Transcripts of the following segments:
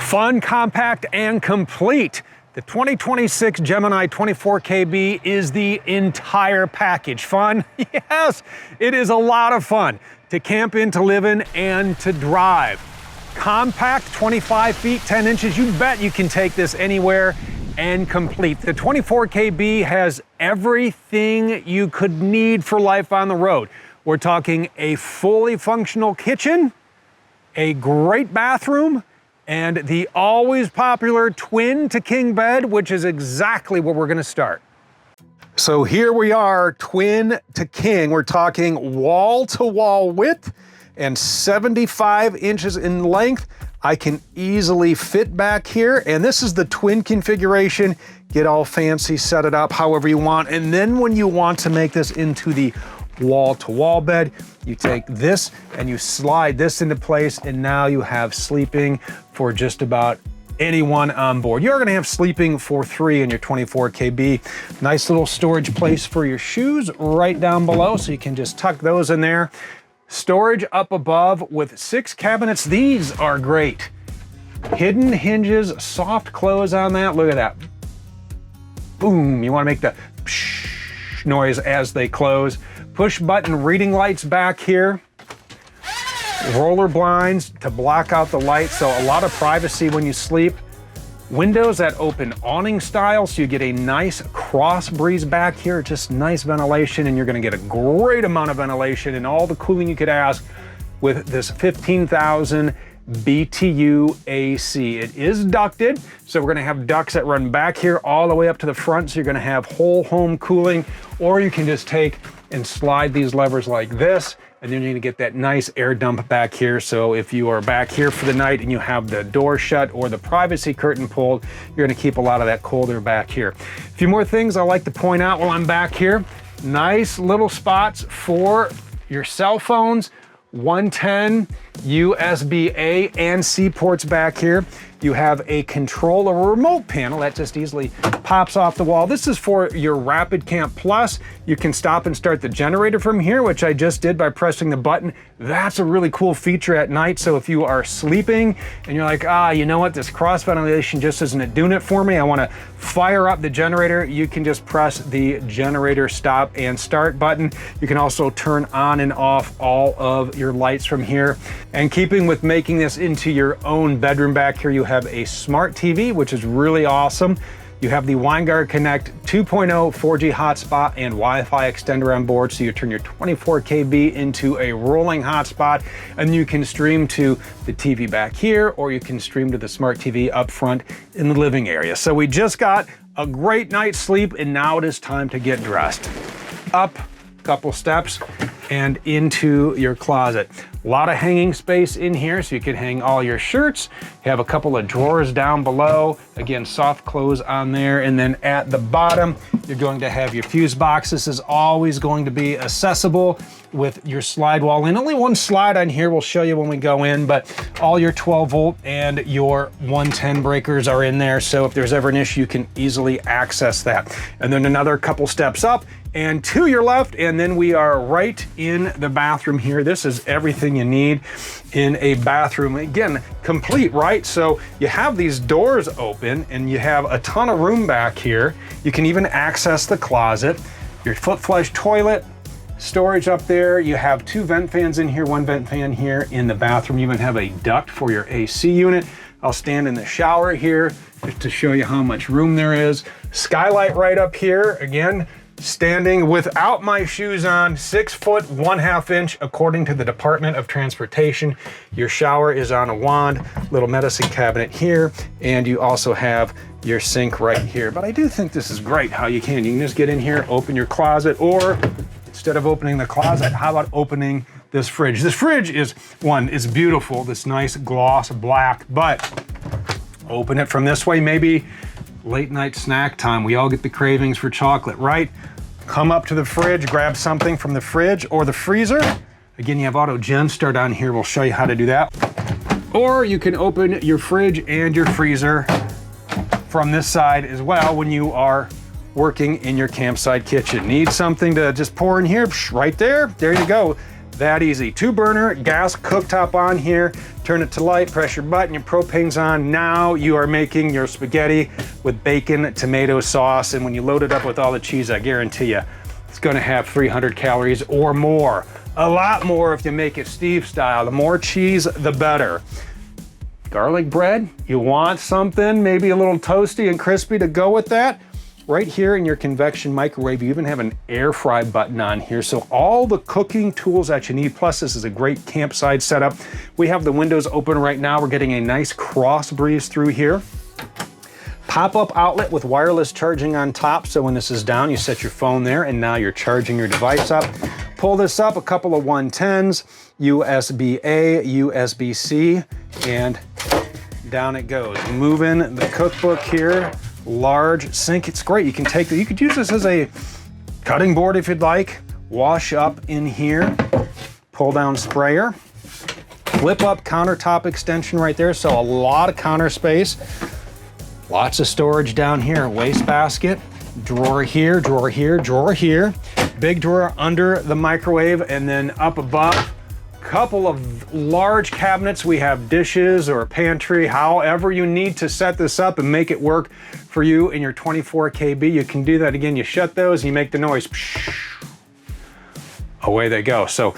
Fun, compact, and complete. The 2026 Gemini 24KB is the entire package. Fun? Yes, it is a lot of fun to camp in, to live in, and to drive. Compact, 25 feet, 10 inches. You bet you can take this anywhere and complete. The 24KB has everything you could need for life on the road. We're talking a fully functional kitchen, a great bathroom, and the always popular twin to king bed, which is exactly where we're gonna start. So here we are, twin to king. We're talking wall to wall width and 75 inches in length. I can easily fit back here, and this is the twin configuration. Get all fancy, set it up however you want. And then when you want to make this into the wall-to-wall bed, you take this and you slide this into place, and now you have sleeping for just about anyone on board. You're gonna have sleeping for 3 in your 24KB. Nice little storage place for your shoes right down below, so you can just tuck those in there. Storage up above with 6 cabinets. These are great. Hidden hinges, soft close on that. Look at that. Boom, you wanna make the psh noise as they close. Push button reading lights back here. Roller blinds to block out the light, so a lot of privacy when you sleep. Windows that open awning style, so you get a nice cross breeze back here, just nice ventilation, and you're gonna get a great amount of ventilation and all the cooling you could ask with this 15,000 BTU AC. It is ducted, so we're gonna have ducts that run back here all the way up to the front, so you're gonna have whole home cooling, or you can just take and slide these levers like this, and then you're gonna get that nice air dump back here. So if you are back here for the night and you have the door shut or the privacy curtain pulled, you're gonna keep a lot of that cold air back here. A few more things I like to point out while I'm back here. Nice little spots for your cell phones, 110 USB-A and C ports back here. You have a control, a remote panel that just easily pops off the wall. This is for your Rapid Camp Plus. You can stop and start the generator from here, which I just did by pressing the button. That's a really cool feature at night. So if you are sleeping and you're like, you know what, this cross ventilation just isn't doing it for me, I wanna fire up the generator, you can just press the generator stop and start button. You can also turn on and off all of your lights from here. And keeping with making this into your own bedroom back here, you have a smart TV, which is really awesome. You have the WineGuard Connect 2.0 4G hotspot and Wi-Fi extender on board, so you turn your 24KB into a rolling hotspot, and you can stream to the TV back here, or you can stream to the smart TV up front in the living area. So we just got a great night's sleep, and now it is time to get dressed. Up a couple steps and into your closet. A lot of hanging space in here, so you can hang all your shirts. You have a couple of drawers down below. Again, soft close on there. And then at the bottom, you're going to have your fuse box. This is always going to be accessible with your slide wall in. Only one slide on here, we'll show you when we go in, but all your 12 volt and your 110 breakers are in there. So if there's ever an issue, you can easily access that. And then another couple steps up and to your left, and then we are right in the bathroom here. This is everything you need in a bathroom. Again, complete, right? So you have these doors open and you have a ton of room back here. You can even access the closet, your foot flush toilet, storage up there. You have 2 vent fans in here, 1 vent fan here in the bathroom. You even have a duct for your AC unit. I'll stand in the shower here just to show you how much room there is. Skylight right up here. Again, standing without my shoes on, 6 foot 1/2 inch according to the Department of Transportation. Your shower is on a wand, little medicine cabinet here, and you also have your sink right here. But I do think this is great how you can just get in here, open your closet, or instead of opening the closet, how about opening this fridge? This fridge is beautiful, this nice gloss black, but open it from this way, maybe late night snack time. We all get the cravings for chocolate, right? Come up to the fridge, grab something from the fridge or the freezer. Again, you have auto gen start on here. We'll show you how to do that. Or you can open your fridge and your freezer from this side as well when you are working in your campsite kitchen. Need something to just pour in here? Right there. There you go. That easy. 2-burner gas cooktop on here. Turn it to light, press your button, your propane's on. Now you are making your spaghetti with bacon, tomato sauce, and when you load it up with all the cheese, I guarantee you, it's gonna have 300 calories or more. A lot more if you make it Steve style. The more cheese, the better. Garlic bread, you want something maybe a little toasty and crispy to go with that? Right here in your convection microwave, you even have an air fry button on here. So all the cooking tools that you need, plus this is a great campsite setup. We have the windows open right now. We're getting a nice cross breeze through here. Pop-up outlet with wireless charging on top. So when this is down, you set your phone there and now you're charging your device up. Pull this up, a couple of 110s, USB-A, USB-C, and down it goes. Moving the cookbook here. Large sink, it's great. You could use this as a cutting board if you'd like. Wash up in here, pull down sprayer, flip up countertop extension right there. So a lot of counter space, lots of storage down here. Wastebasket, drawer here, drawer here, drawer here. Big drawer under the microwave, and then up above, couple of large cabinets. We have dishes or pantry, however you need to set this up and make it work for you in your 24KB. You can do that. Again, you shut those and you make the noise. Away they go. So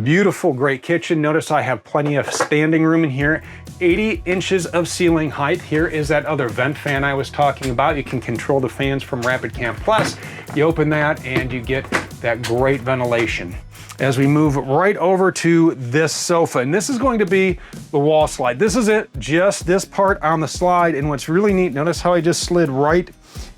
beautiful, great kitchen. Notice I have plenty of standing room in here. 80 inches of ceiling height. Here is that other vent fan I was talking about. You can control the fans from Rapid Camp Plus. You open that and you get that great ventilation. As we move right over to this sofa, and this is going to be the wall slide. This is it, just this part on the slide. And what's really neat, notice how I just slid right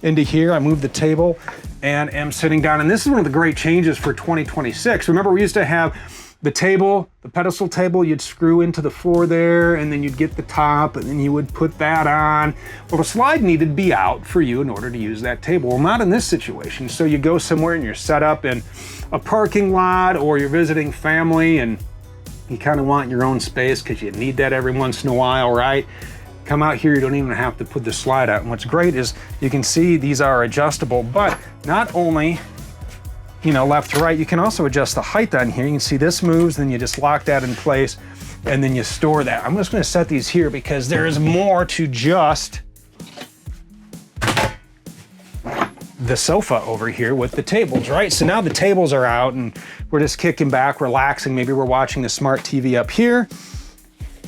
into here. I moved the table and am sitting down. And this is one of the great changes for 2026. Remember, we used to have the table, the pedestal table, you'd screw into the floor there, and then you'd get the top, and then you would put that on. Well, the slide needed to be out for you in order to use that table. Well, not in this situation. So you go somewhere and you're set up in a parking lot, or you're visiting family, and you kind of want your own space because you need that every once in a while, right? Come out here, you don't even have to put the slide out. And what's great is you can see these are adjustable, but not only left to right, you can also adjust the height on here. You can see this moves, then you just lock that in place, and then you store that. I'm just gonna set these here because there is more to just the sofa over here with the tables, right? So now the tables are out and we're just kicking back, relaxing. Maybe we're watching the smart TV up here.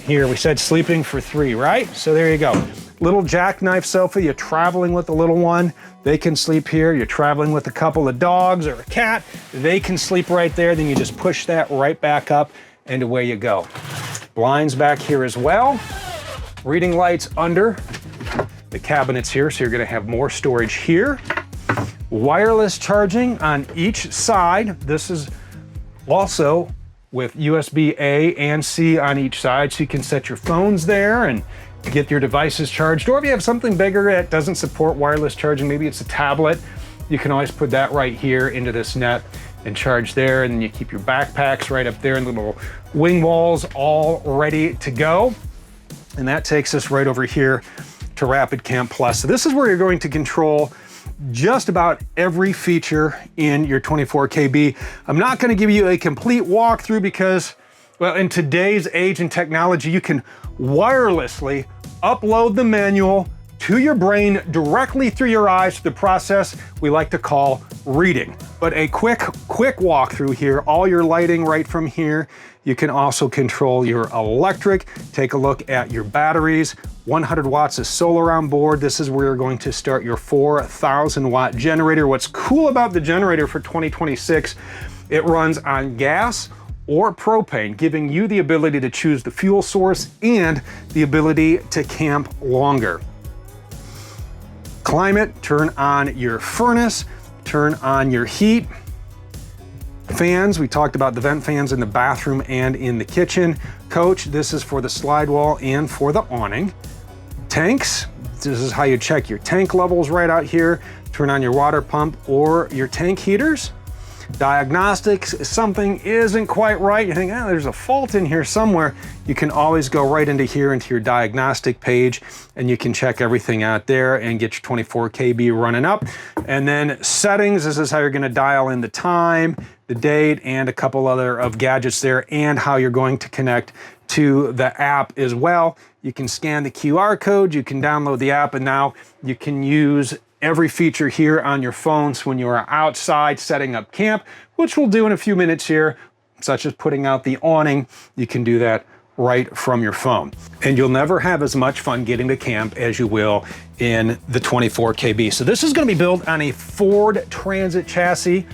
Here, we said sleeping for 3, right? So there you go. Little jackknife sofa, you're traveling with the little one, they can sleep here. You're traveling with a couple of dogs or a cat, they can sleep right there. Then you just push that right back up and away you go. Blinds back here as well. Reading lights under the cabinets here, so you're gonna have more storage here. Wireless charging on each side. This is also with USB-A and C on each side, so you can set your phones there and get your devices charged. Or if you have something bigger that doesn't support wireless charging, maybe it's a tablet, you can always put that right here into this net and charge there, and then you keep your backpacks right up there and the little wing walls all ready to go. And that takes us right over here to Rapid Camp Plus. So this is where you're going to control just about every feature in your 24KB. I'm not going to give you a complete walkthrough because, well, in today's age and technology, you can wirelessly upload the manual to your brain directly through your eyes through the process we like to call reading. But a quick walkthrough here, all your lighting right from here. You can also control your electric. Take a look at your batteries. 100 watts of solar on board. This is where you're going to start your 4,000 watt generator. What's cool about the generator for 2026, it runs on gas or propane, giving you the ability to choose the fuel source and the ability to camp longer. Climate, turn on your furnace, turn on your heat. Fans, we talked about the vent fans in the bathroom and in the kitchen. Coach, this is for the slide wall and for the awning. Tanks, this is how you check your tank levels right out here. Turn on your water pump or your tank heaters. diagnostics, something isn't quite right, you think, oh, there's a fault in here somewhere, you can always go right into here, into your diagnostic page, and you can check everything out there and get your 24 KB running up. And then settings, this is how you're gonna dial in the time, the date, and a couple other of gadgets there, and how you're going to connect to the app as well. You can scan the QR code, you can download the app, and now you can use every feature here on your phone. So when you are outside setting up camp, which we'll do in a few minutes here, such as putting out the awning, you can do that right from your phone. And you'll never have as much fun getting to camp as you will in the 24 KB. So this is gonna be built on a Ford Transit chassis,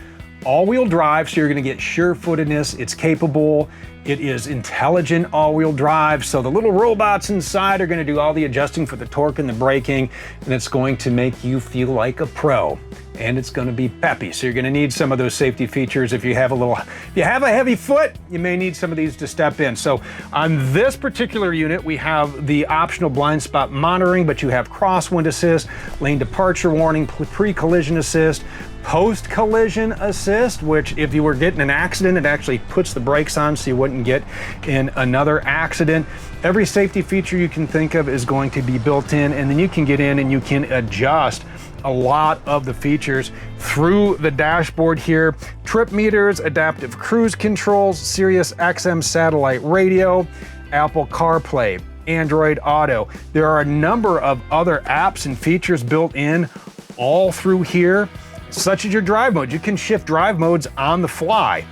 all-wheel drive, so you're gonna get sure-footedness. It's capable. It is intelligent all-wheel drive, so the little robots inside are gonna do all the adjusting for the torque and the braking, and it's going to make you feel like a pro. And it's gonna be peppy, so you're gonna need some of those safety features. If you have a heavy foot, you may need some of these to step in. So on this particular unit, we have the optional blind spot monitoring, but you have crosswind assist, lane departure warning, pre-collision assist, post-collision assist, which if you were getting an accident, it actually puts the brakes on so you wouldn't get in another accident. Every safety feature you can think of is going to be built in, and then you can get in and you can adjust a lot of the features through the dashboard here. Trip meters, adaptive cruise controls, Sirius XM satellite radio, Apple CarPlay, Android Auto. There are a number of other apps and features built in all through here, such as your drive mode. You can shift drive modes on the fly.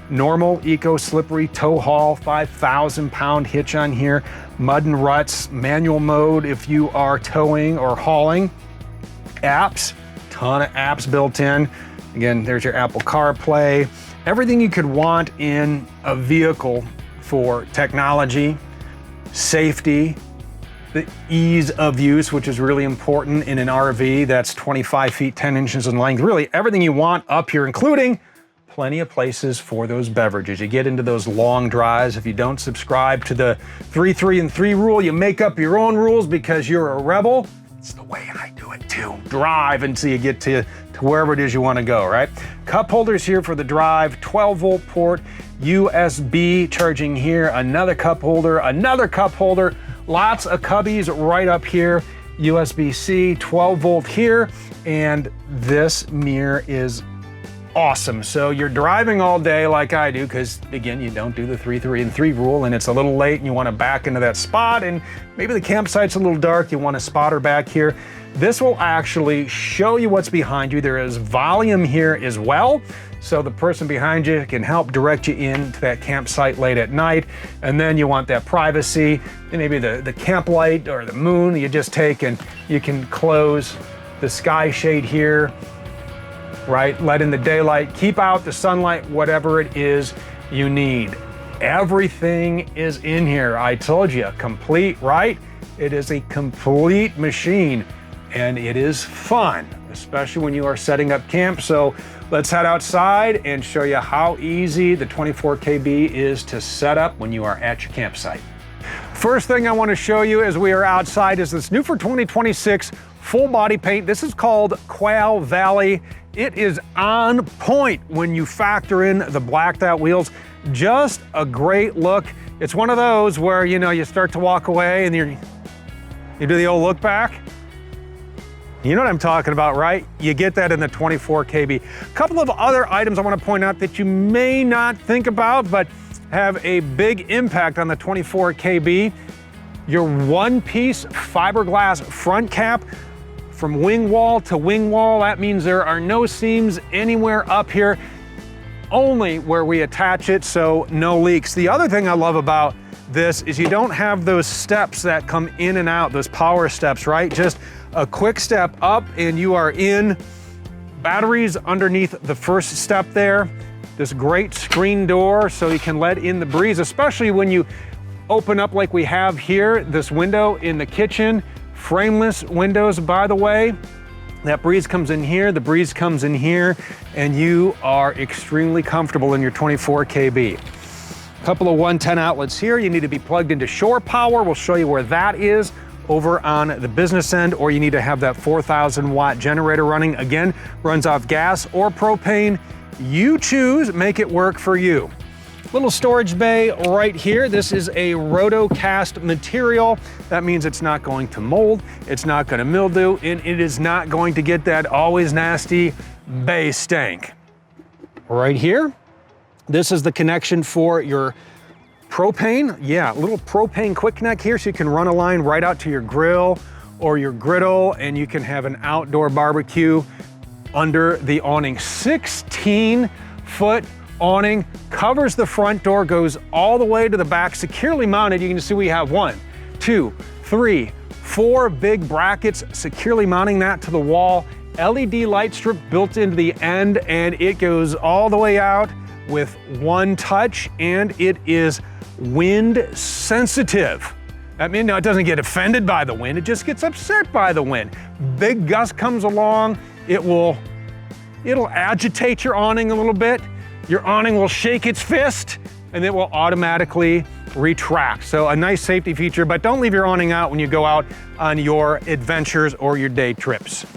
Normal, eco, slippery, tow haul, 5,000-pound hitch on here, mud and ruts, manual mode if you are towing or hauling. Apps, ton of apps built in. Again, there's your Apple CarPlay. Everything you could want in a vehicle for technology, safety, the ease of use, which is really important in an RV that's 25 feet, 10 inches in length. Really everything you want up here, including plenty of places for those beverages. You get into those long drives. If you don't subscribe to the 3, 3, and 3 rule, you make up your own rules because you're a rebel. It's the way I do it too. Drive until you get to wherever it is you want to go, right? Cup holders here for the drive, 12-volt port, USB charging here, another cup holder, lots of cubbies right up here, USB-C, 12-volt here, and this mirror is awesome. So you're driving all day like I do, because again, you don't do the 3, 3, and 3 rule, and it's a little late and you want to back into that spot, and maybe the campsite's a little dark, you want a spotter back here. This will actually show you what's behind you. There is volume here as well, so the person behind you can help direct you into that campsite late at night. And then you want that privacy, and maybe the camp light or the moon you just take, and you can close the sky shade here, right? Let in the daylight, keep out the sunlight, whatever it is you need. Everything is in here. I told you, complete, right? It is a complete machine, and it is fun, especially when you are setting up camp. So let's head outside and show you how easy the 24 KB is to set up when you are at your campsite. First thing I want to show you as we are outside is this new for 2026 full body paint. This is called Quail Valley. It is on point when you factor in the blacked out wheels. Just a great look. It's one of those where, you know, you start to walk away and you do the old look back. You know what I'm talking about, right? You get that in the 24 KB. A couple of other items I want to point out that you may not think about, but have a big impact on the 24 KB. Your one-piece fiberglass front cap from wing wall to wing wall. That means there are no seams anywhere up here, only where we attach it, so no leaks. The other thing I love about this is you don't have those steps that come in and out, those power steps, right? Just a quick step up and you are in. Batteries underneath the first step there. This great screen door so you can let in the breeze, especially when you open up like we have here, this window in the kitchen. Frameless windows, by the way. That breeze comes in here, the breeze comes in here, and you are extremely comfortable in your 24 KB. Couple of 110 outlets here. You need to be plugged into shore power. We'll show you where that is over on the business end, or you need to have that 4,000 watt generator running. Again, runs off gas or propane. You choose, make it work for you. Little storage bay right here. This is a rotocast material. That means it's not going to mold, it's not going to mildew, and it is not going to get that always nasty bay stank. Right here, this is the connection for your propane. Yeah, little propane quick connect here so you can run a line right out to your grill or your griddle, and you can have an outdoor barbecue under the awning. 16-foot awning covers the front door, goes all the way to the back, securely mounted. You can see we have 1, 2, 3, 4 big brackets securely mounting that to the wall. LED light strip built into the end, and it goes all the way out with one touch, and it is wind sensitive. That means it doesn't get offended by the wind, it just gets upset by the wind. Big gust comes along, it'll agitate your awning a little bit. Your awning will shake its fist, and it will automatically retract. So a nice safety feature, but don't leave your awning out when you go out on your adventures or your day trips.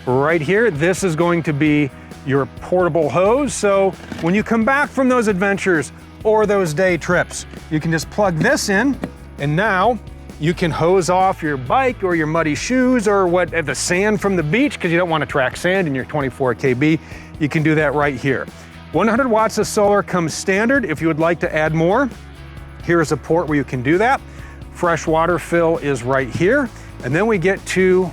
Right here, this is going to be your portable hose. So when you come back from those adventures or those day trips, you can just plug this in, and now you can hose off your bike or your muddy shoes or the sand from the beach, because you don't want to track sand in your 24KB. You can do that right here. 100 watts of solar comes standard. If you would like to add more, here is a port where you can do that. Fresh water fill is right here. And then we get to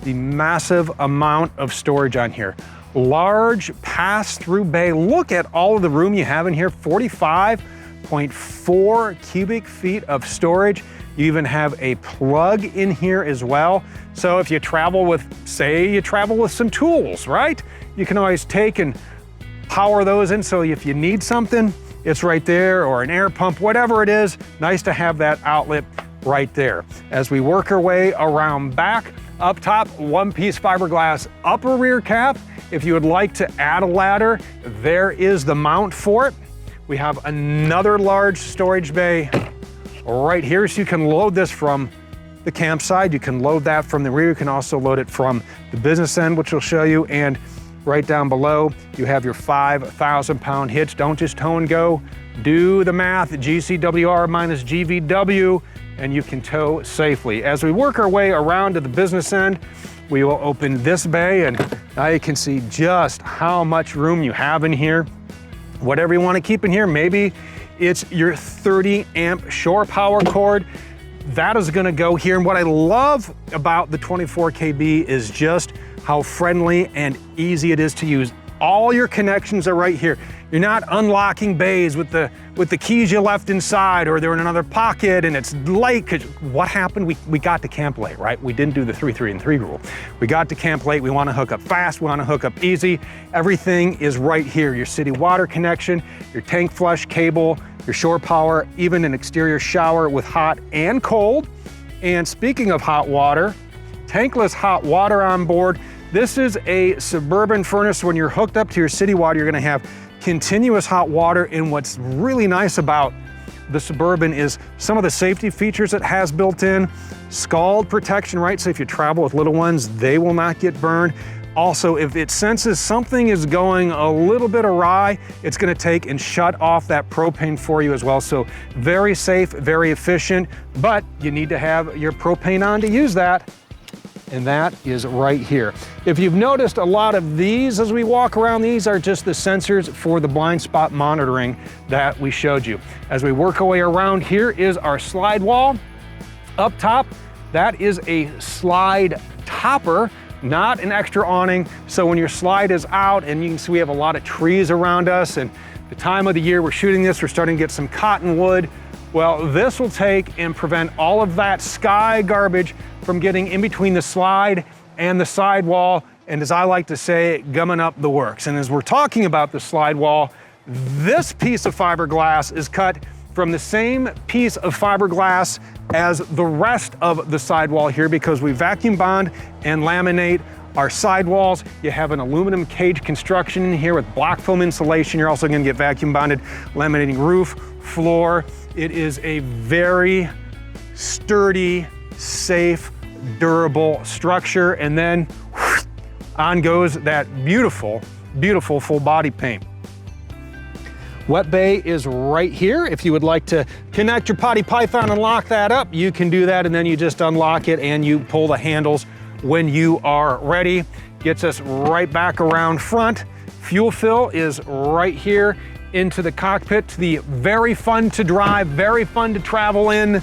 the massive amount of storage on here. Large pass-through bay. Look at all of the room you have in here. 45.4 cubic feet of storage. You even have a plug in here as well. So if you travel with, say you travel with some tools, right? You can always take and power those in, so if you need something, it's right there, or an air pump, whatever it is, nice to have that outlet right there. As we work our way around back, up top, one-piece fiberglass upper rear cap. If you would like to add a ladder, there is the mount for it. We have another large storage bay right here, so you can load this from the campsite. You can load that from the rear. You can also load it from the business end, which we'll show you. And right down below, you have your 5,000-pound hitch. Don't just tow and go. Do the math, GCWR minus GVW, and you can tow safely. As we work our way around to the business end, we will open this bay, and now you can see just how much room you have in here. Whatever you want to keep in here, maybe it's your 30-amp shore power cord. That is going to go here. And what I love about the 24KB is just how friendly and easy it is to use. All your connections are right here. You're not unlocking bays with the keys you left inside, or they're in another pocket and it's late. Because what happened? We got to camp late, right? We didn't do the 3, 3, and 3 rule. We got to camp late. We want to hook up fast. We want to hook up easy. Everything is right here. Your city water connection, your tank flush cable, your shore power, even an exterior shower with hot and cold. And speaking of hot water, tankless hot water on board. This is a Suburban furnace. When you're hooked up to your city water, you're gonna have continuous hot water. And what's really nice about the Suburban is some of the safety features it has built in. Scald protection, right? So if you travel with little ones, they will not get burned. Also, if it senses something is going a little bit awry, it's gonna take and shut off that propane for you as well. So very safe, very efficient, but you need to have your propane on to use that. And that is right here. If you've noticed, a lot of these as we walk around, these are just the sensors for the blind spot monitoring that we showed you. As we work our way around, here is our slide wall. Up top, that is a slide topper, not an extra awning. So when your slide is out, and you can see we have a lot of trees around us, and the time of the year we're shooting this, we're starting to get some cottonwood. Well, this will take and prevent all of that sky garbage from getting in between the slide and the sidewall, and as I like to say, gumming up the works. And as we're talking about the slide wall, this piece of fiberglass is cut from the same piece of fiberglass as the rest of the sidewall here, because we vacuum bond and laminate our sidewalls. You have an aluminum cage construction in here with block foam insulation. You're also gonna get vacuum bonded laminating roof, floor. It is a very sturdy, safe, durable structure. And then on goes that beautiful, beautiful full body paint. Wet bay is right here. If you would like to connect your potty python and lock that up, you can do that, and then you just unlock it and you pull the handles when you are ready. Gets us right back around front. Fuel fill is right here into the cockpit. The very fun to drive, very fun to travel in,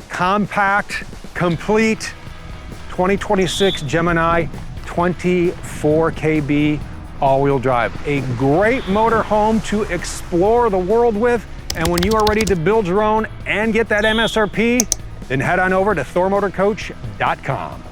compact, complete 2026 Gemini 24KB all-wheel drive. A great motorhome to explore the world with, and when you are ready to build your own and get that MSRP, then head on over to thormotorcoach.com.